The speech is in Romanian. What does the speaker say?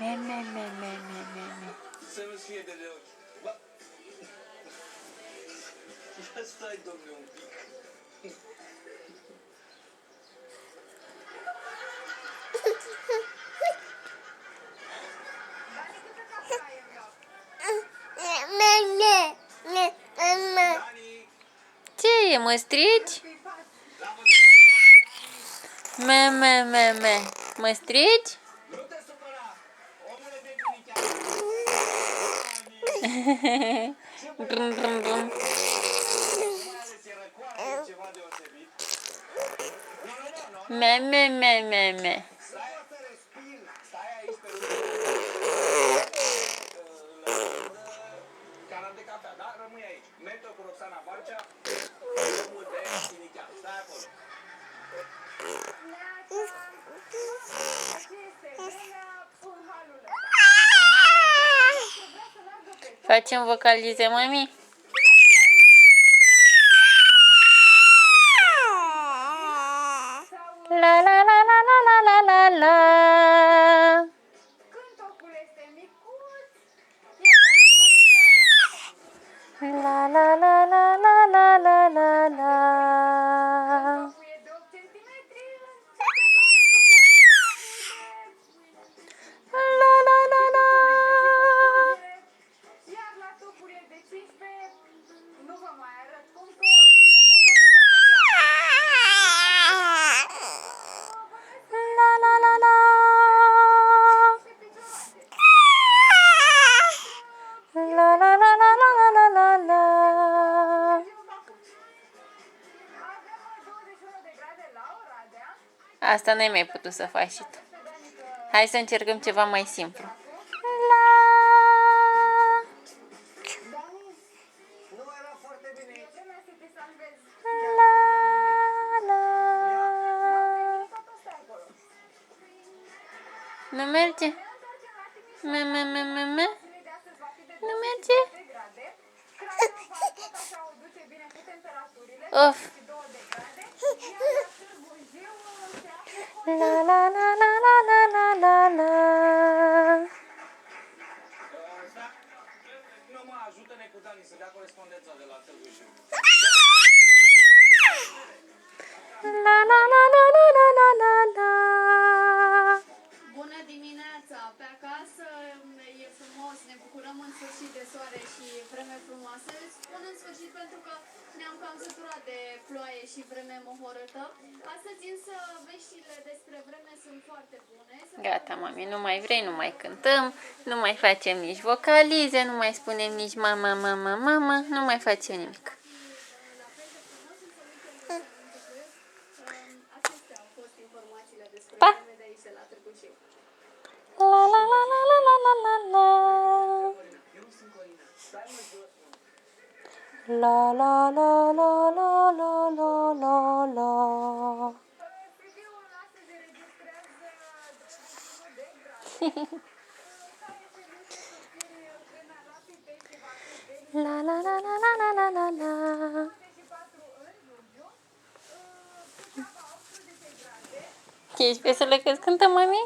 Me, me, me, me, me, me, me. Să nu-ți fie de ori. Ba... Ia stai, domnule, un pic. Ce e, mă strici? Me, me, me, me. Mă strici? Nu te supăra! Omule de bunichean! Brum, brum, brum. Mai ales e răcoare, e ceva deosebit. Nu. Me, me, me, me, me. Stai să respir. Stai aici pe rândul. Canal de cafea, da? Rămâi aici. Merg cu Roxana Barcea. Omul de bunichean. Stai acolo. Facem vocalize, mami? La la la la la la la la la. La la la la la la la la la. La la la la. Iar la topuri e de 15, nu vă mai arăt cum că e La la la la. La la la la la la la la la. Asta n-ai mai putut să faci și tu. Hai să încercăm ceva mai simplu. La. Nu era foarte bine. La la. Nu merge? Me, me, me, me, me? Nu merge? Of. La la la la la la la la la. Nu mă ajută-ne cu Dani să dea corespondența de la Târgu Jiu. La la la la la la la la la. Bună dimineața! Pe acasă e frumos, ne bucurăm în sfârșit de soare și vreme frumoasă. Spun în sfârșit pentru că ne-am cam săturat de ploaie și vreme mohorâtă. Astăzi însă veștile despre vreme sunt foarte bune. Gata, mami, nu mai vrei, nu mai cântăm, nu mai facem nici vocalize, nu mai spunem nici mama, mama, mama, nu mai facem nimic. Acestea au fost informațiile despre Pa! vreme de aici de la Târgu Jiu. La la la la la la la la la. Eu nu sunt Corina. Stai mă jos. La la la la la la la la la. Studiul astăzi registrează 21 de grade. La la la la la la la la la. 24 în Giurgiu. Suceava 18 grade. Ești veselă că cântăm, mami?